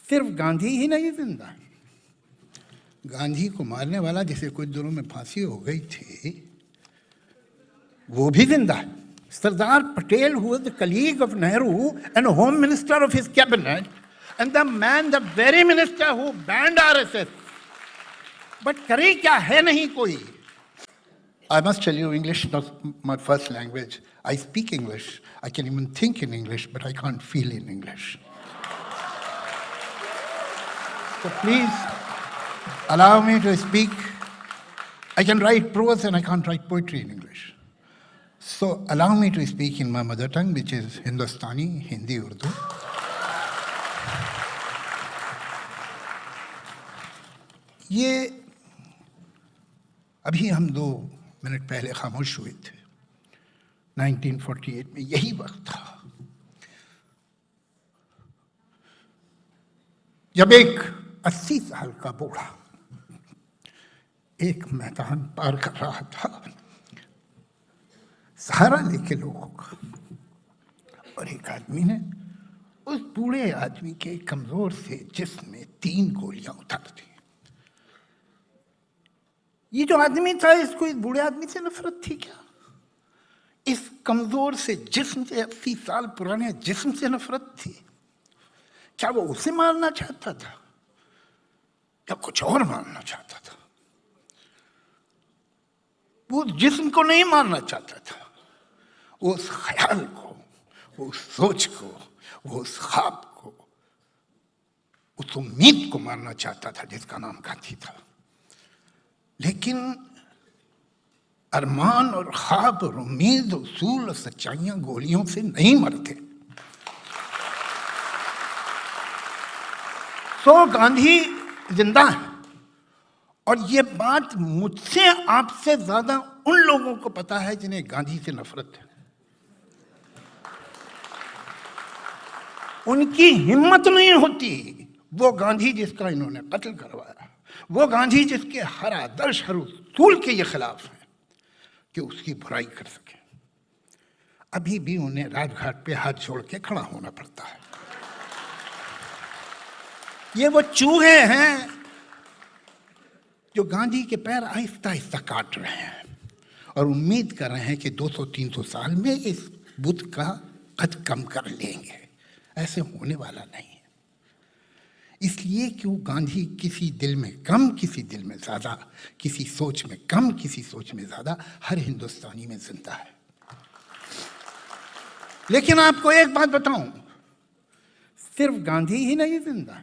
सिर्फ गांधी ही नहीं जिंदा, गांधी को मारने वाला जिसे कुछ दिनों में फांसी हो गई थी वो भी जिंदा है। Sardar Patel who was the colleague of Nehru and home minister of his cabinet and the man, the very minister who banned RSS, but करे क्या है नहीं कोई। I must tell you, English is not my first language. I speak English. I can even think in English, but I can't feel in English. So please allow me to speak. I can write prose and I can't write poetry in English. So allow me to speak in my mother tongue, which is Hindustani, Hindi, Urdu. ये अभी हम 2 minute पहले खामोश हुए थे। 1948 में यही वक्त था जब एक 80 साल का बूढ़ा एक मैदान पार कर रहा था सहारा लेके लोगों का, और एक आदमी ने उस बूढ़े आदमी के कमजोर से जिस्म में 3 गोलियां उतार दी। ये जो आदमी था, इसको इस बूढ़े आदमी से नफरत थी क्या? इस कमजोर से जिस्म से, 80 साल पुराने जिस्म से नफरत थी क्या? वो उसे मारना चाहता था या कुछ और मारना चाहता था? वो जिस्म को नहीं मारना चाहता था, वो उस ख्याल को, वो उस सोच को, वो उस ख्वाब को, उस उम्मीद को मारना चाहता था जिसका नाम गांधी था। लेकिन अरमान और ख्वाब और उम्मीद, उसूल और सच्चाइयां गोलियों से नहीं मरते। तो गांधी जिंदा है, और ये बात मुझसे आपसे ज्यादा उन लोगों को पता है जिन्हें गांधी से नफरत है। उनकी हिम्मत नहीं होती। वो गांधी जिसका इन्होंने कत्ल करवाया, वो गांधी जिसके हर आदर्श, हर उसूल के ये खिलाफ है कि उसकी बुराई कर सके, अभी भी उन्हें राजघाट पे हाथ जोड़ के खड़ा होना पड़ता है। ये वो चूहे हैं जो गांधी के पैर आहिस्ता आहिस्ता काट रहे हैं और उम्मीद कर रहे हैं कि 200-300 साल में इस बुत का कद कम कर लेंगे। ऐसे होने वाला नहीं है। इसलिए कि वो गांधी किसी दिल में कम, किसी दिल में ज्यादा, किसी सोच में कम, किसी सोच में ज्यादा, हर हिंदुस्तानी में जिंदा है। लेकिन आपको एक बात बताऊं, सिर्फ गांधी ही नहीं जिंदा,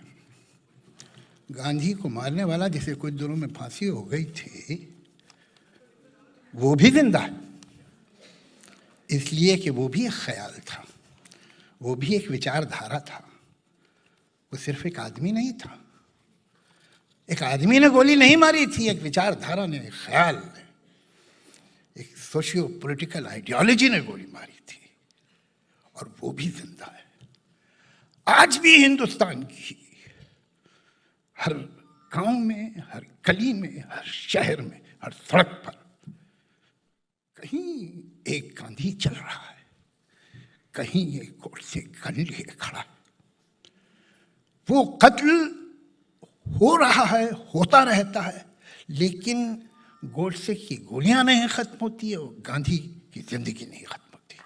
गांधी को मारने वाला जिसे कुछ दिनों में फांसी हो गई थी वो भी जिंदा है। इसलिए कि वो भी एक ख्याल था, वो भी एक विचारधारा था, वो सिर्फ एक आदमी नहीं था। एक आदमी ने गोली नहीं मारी थी, एक विचारधारा ने, एक ख्याल ने, एक सोशियो पॉलिटिकल आइडियोलॉजी ने गोली मारी थी, और वो भी जिंदा है। आज भी हिंदुस्तान की हर गांव में, हर गली में, हर शहर में, हर सड़क पर कहीं एक गांधी चल रहा है, कहीं एक गोडसे गन लिए खड़ा है। वो कत्ल हो रहा है, होता रहता है, लेकिन गोडसे की गोलियां नहीं खत्म होती है और गांधी की जिंदगी नहीं खत्म होती।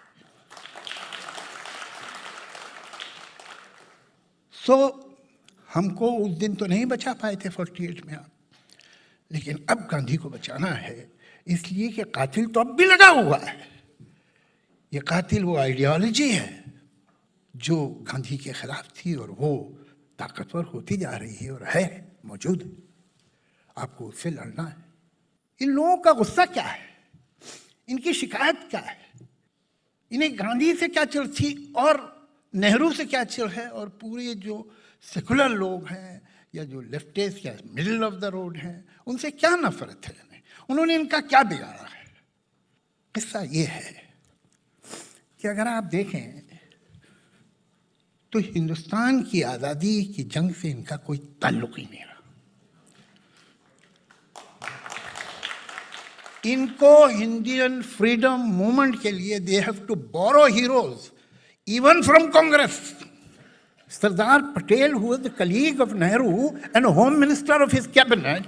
हमको उस दिन तो नहीं बचा पाए थे 48 में आप, लेकिन अब गांधी को बचाना है, इसलिए कि कातिल तो अब भी लगा हुआ है। ये कातिल वो आइडियोलॉजी है जो गांधी के खिलाफ थी, और वो ताकतवर होती जा रही है और है मौजूद। आपको उससे लड़ना है। इन लोगों का गुस्सा क्या है, इनकी शिकायत क्या है, इन्हें गांधी से क्या चिढ़ थी और नेहरू से क्या चिढ़ है, और पूरे जो सेकुलर लोग हैं या जो लेफ्टिस्ट या मिडिल ऑफ द रोड हैं उनसे क्या नफरत है इन्हें, उन्होंने इनका क्या बिगाड़ा है। किस्सा ये है कि अगर आप देखें तो हिंदुस्तान की आज़ादी की जंग से इनका कोई ताल्लुक ही नहीं रहा। इनको इंडियन फ्रीडम मूवमेंट के लिए they have to borrow heroes even from Congress. Sardar Patel, who was the colleague of Nehru and home minister of his cabinet,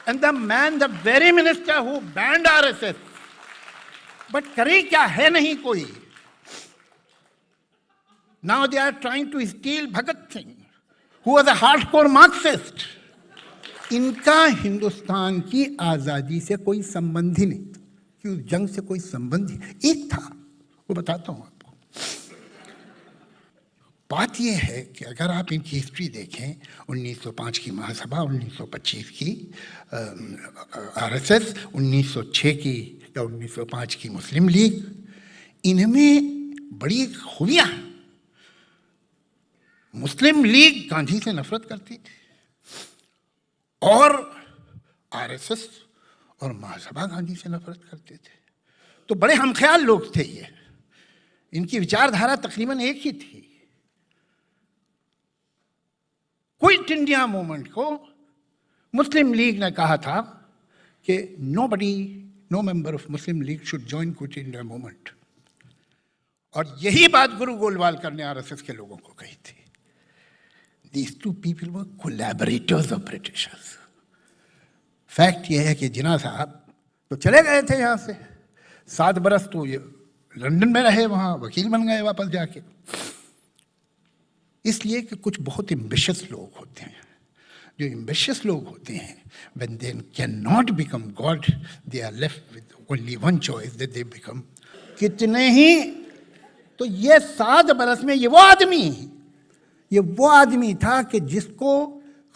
and the very minister who banned RSS. But करे क्या है नहीं कोई. Now they are trying to steal Bhagat Singh, who was a hardcore Marxist. इनका हिंदुस्तान की आज़ादी से कोई संबंध ही नहीं था, कि उस जंग से कोई संबंध ही एक था, वो बताता हूँ आपको. बात यह है कि अगर आप इनकी हिस्ट्री देखें, 1905 की महासभा, 1925 की आरएसएस, 1906 की या 1905 की मुस्लिम लीग, इनमें बड़ी खूबियाँ. मुस्लिम लीग गांधी से नफरत करती थी और आरएसएस और महासभा गांधी से नफरत करते थे. तो बड़े हमख्याल लोग थे ये. इनकी विचारधारा तकरीबन एक ही थी. क्विट इंडिया मूवमेंट को मुस्लिम लीग ने कहा था कि no member of Muslim League should join quit India movement. और यही बात गुरु गोलवालकर ने आरएसएस के लोगों को कही थी. These two people were collaborators of Britishers. Fact यह है कि जिन्ना साहब तो चले गए थे यहाँ से, 7 बरस तो ये लंदन में रहे, वहाँ वकील बन गए वापस जाके. इसलिए कि कुछ बहुत एम्बिशियस लोग होते हैं. जो एम्बिशियस लोग होते हैं, when they cannot become God, they are left with only one choice, that they become कितने ही. तो ये 7 बरस में ये वो आदमी था कि जिसको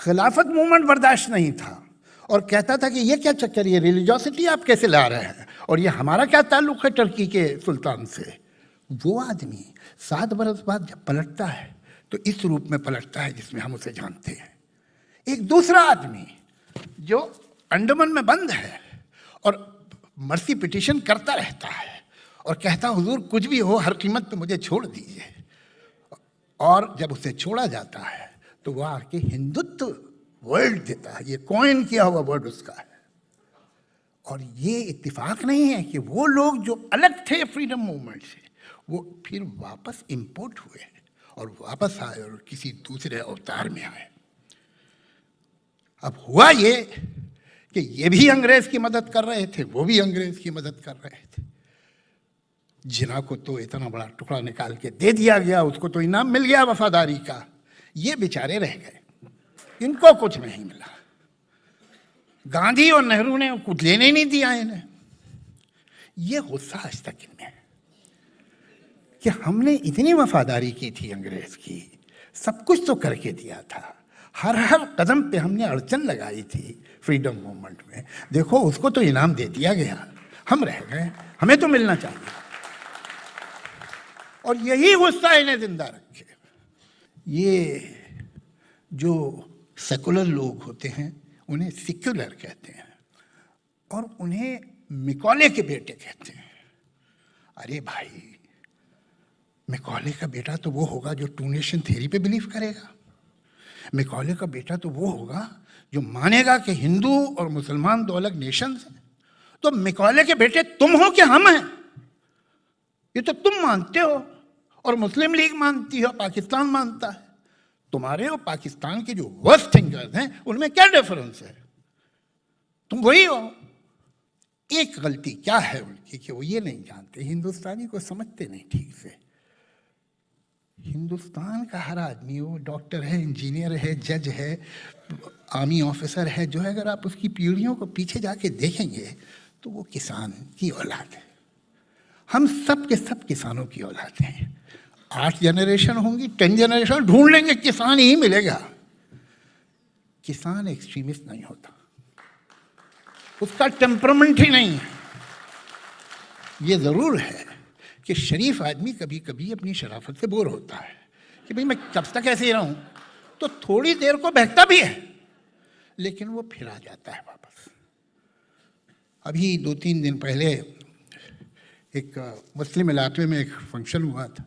खिलाफत मूवमेंट बर्दाश्त नहीं था और कहता था कि ये क्या चक्कर, ये रिलीजियोसिटी आप कैसे ला रहे हैं और ये हमारा क्या ताल्लुक़ है टर्की के सुल्तान से. वो आदमी 7 बरस बाद जब पलटता है तो इस रूप में पलटता है जिसमें हम उसे जानते हैं. एक दूसरा आदमी जो अंडमान में बंद है और मर्सी पिटीशन करता रहता है और कहता हुजूर कुछ भी हो हर कीमत पे मुझे छोड़ दीजिए, और जब उसे छोड़ा जाता है तो वह आके हिंदुत्व वर्ड देता है. ये कॉइन किया हुआ वर्ड उसका है. और ये इत्तेफाक नहीं है कि वो लोग जो अलग थे फ्रीडम मूवमेंट से वो फिर वापस इंपोर्ट हुए और वापस आए और किसी दूसरे अवतार में आए. अब हुआ ये कि ये भी अंग्रेज की मदद कर रहे थे, वो भी अंग्रेज की मदद कर रहे थे. जिन्ना को तो इतना बड़ा टुकड़ा निकाल के दे दिया गया, उसको तो इनाम मिल गया वफादारी का. ये बेचारे रह गए, इनको कुछ नहीं मिला. गांधी और नेहरू ने कुछ लेने ही नहीं दिया इन्हें. ये गुस्सा आज तक इनमें है कि हमने इतनी वफादारी की थी अंग्रेज की, सब कुछ तो करके दिया था, हर कदम पे हमने अड़चन लगाई थी फ्रीडम मूवमेंट में. देखो उसको तो इनाम दे दिया गया, हम रह गए, हमें तो मिलना चाहिए. और यही गुस्सा इन्हें जिंदा रखे. ये जो सेकुलर लोग होते हैं उन्हें सिक्युलर कहते हैं और उन्हें मिकॉले के बेटे कहते हैं. अरे भाई, मिकॉले का बेटा तो वो होगा जो टू नेशन थ्योरी पे बिलीव करेगा. मिकॉले का बेटा तो वो होगा जो मानेगा कि हिंदू और मुसलमान 2 अलग नेशंस हैं. तो मिकॉले के बेटे तुम हो कि हम हैं? ये तो तुम मानते हो और मुस्लिम लीग मानती है, पाकिस्तान मानता है. तुम्हारे और पाकिस्तान के जो वर्स्ट थिंकर्स हैं उनमें क्या डिफरेंस है? तुम वही हो. एक गलती क्या है उनकी कि वो ये नहीं जानते, हिंदुस्तानी को समझते नहीं ठीक से. हिंदुस्तान का हर आदमी, वो डॉक्टर है, इंजीनियर है, जज है, आर्मी ऑफिसर है, जो है अगर आप उसकी पीढ़ियों को पीछे जाके देखेंगे तो वो किसान की औलाद है. हम सब के सब किसानों की औलाद हैं. 8 जनरेशन होंगी, 10 जनरेशन ढूंढ लेंगे, किसान ही मिलेगा. किसान एक्सट्रीमिस्ट नहीं होता, उसका टेम्परामेंट ही नहीं है. ये ज़रूर है कि शरीफ आदमी कभी कभी अपनी शराफत से बोर होता है कि भाई मैं कब तक ऐसे ही रहूं, तो थोड़ी देर को बहकता भी है, लेकिन वो फिर आ जाता है वापस. अभी 2-3 दिन पहले एक मुस्लिम इलाके में एक फंक्शन हुआ था,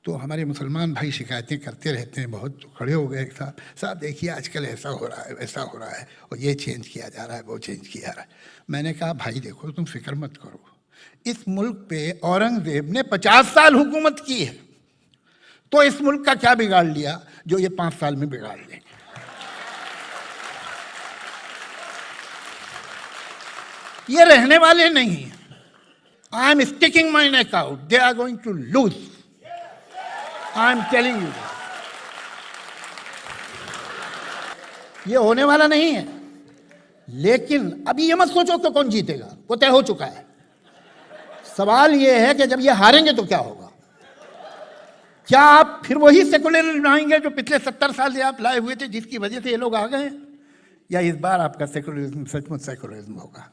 तो हमारे मुसलमान भाई शिकायतें करते रहते हैं बहुत. तो खड़े हो गए, साहब देखिए आजकल ऐसा हो रहा है, वैसा हो रहा है, और ये चेंज किया जा रहा है, वो चेंज किया जा रहा है. मैंने कहा भाई देखो, तुम फिक्र मत करो, इस मुल्क पे औरंगजेब ने 50 साल हुकूमत की है. तो इस मुल्क का क्या बिगाड़ लिया जो ये 5 साल में बिगाड़ लेंगे? ये रहने वाले नहीं हैं। I am sticking my neck out, they are going to lose, I am telling you. ये होने वाला नहीं है। लेकिन अभी ये मत सोचो कि कौन जीतेगा, वो तय हो चुका है। सवाल ये है कि जब ये हारेंगे तो क्या होगा? क्या आप फिर वही सेकुलरिज्म आएंगे जो पिछले 70 साल से आप लाए हुए थे, जिसकी वजह से ये लोग आ गए? या इस बार आपका सेकुलरिज्म सचमुच सेकुलरिज्म होगा?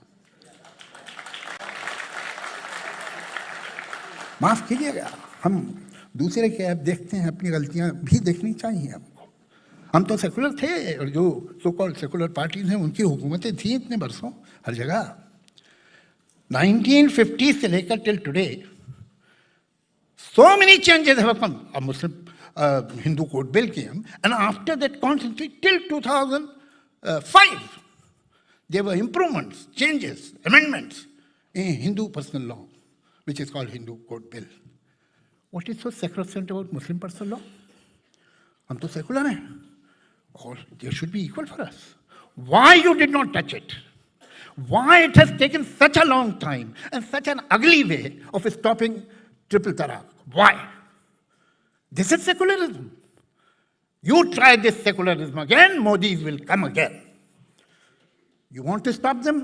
माफ कीजिएगा, हम दूसरे के ऐप देखते हैं, अपनी गलतियां भी देखनी चाहिए हमको। हम तो सेकुलर थे, और जो सो कॉल्ड सेकुलर पार्टीज हैं उनकी हुकूमतें थी इतने बरसों हर जगह। 1950 से लेकर till today so many changes have come. A Muslim Hindu Code Bill came, and after that constantly till 2005 there were improvements, changes, amendments in Hindu personal law, which is called Hindu Code Bill. What is so sacrosanct about Muslim personal law? हम तो secular हैं, और they should be equal for us. Why you did not touch it? Why it has taken such a long time and such an ugly way of stopping triple talaq? Why? This is secularism. You try this secularism again, Modi will come again. You want to stop them?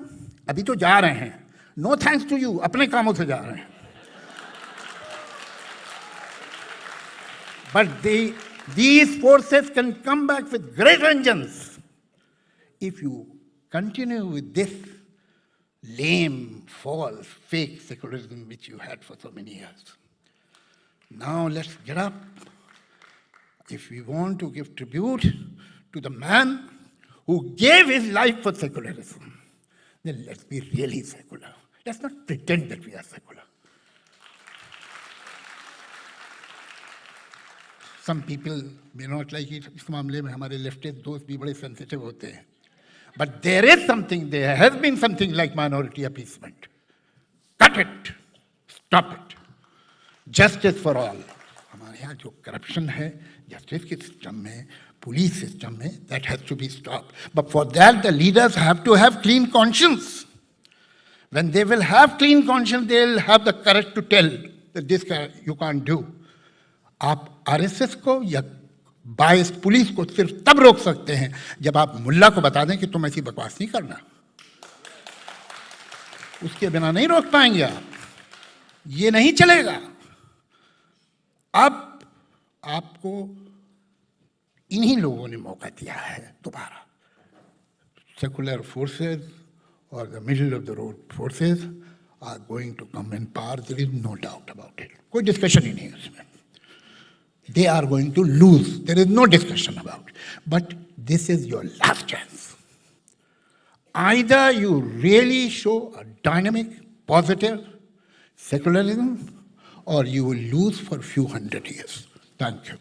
अभी तो जा रहे हैं. No thanks to you. अपने कामों से जा रहे हैं. But these forces can come back with great vengeance if you continue with this lame, false, fake secularism which you had for so many years. Now let's get up. If we want to give tribute to the man who gave his life for secularism, then let's be really secular. Let's not pretend that we are secular. Some people may not like it. इस मामले में हमारे leftist दोस्त भी बड़े sensitive होते हैं. But there is something, there has been something like minority appeasement. Cut it. Stop it. Justice for all. हमारे यहाँ जो corruption है, justice के system में, police system में, that has to be stopped. But for that, the leaders have to have clean conscience. When they will have clean conscience, they will have the courage to tell that this you can't do. आप RSS को या बायस police को सिर्फ तब रोक सकते हैं जब आप मुल्ला को बता दें कि तुम ऐसी बकवास नहीं करना. उसके बिना नहीं रोक पाएंगे आप. ये नहीं चलेगा. अब आपको इन्हीं लोगों ने मौका दिया है दोबारा. सेकुलर फोर्सेस और the middle of the road forces are going to come in power. There is no doubt about it. कोई डिस्कशन ही नहीं है उसमें. They are going to lose. There is no discussion about it. But this is your last chance. Either you really show a dynamic, positive secularism, or you will lose for a few hundred years. Thank you.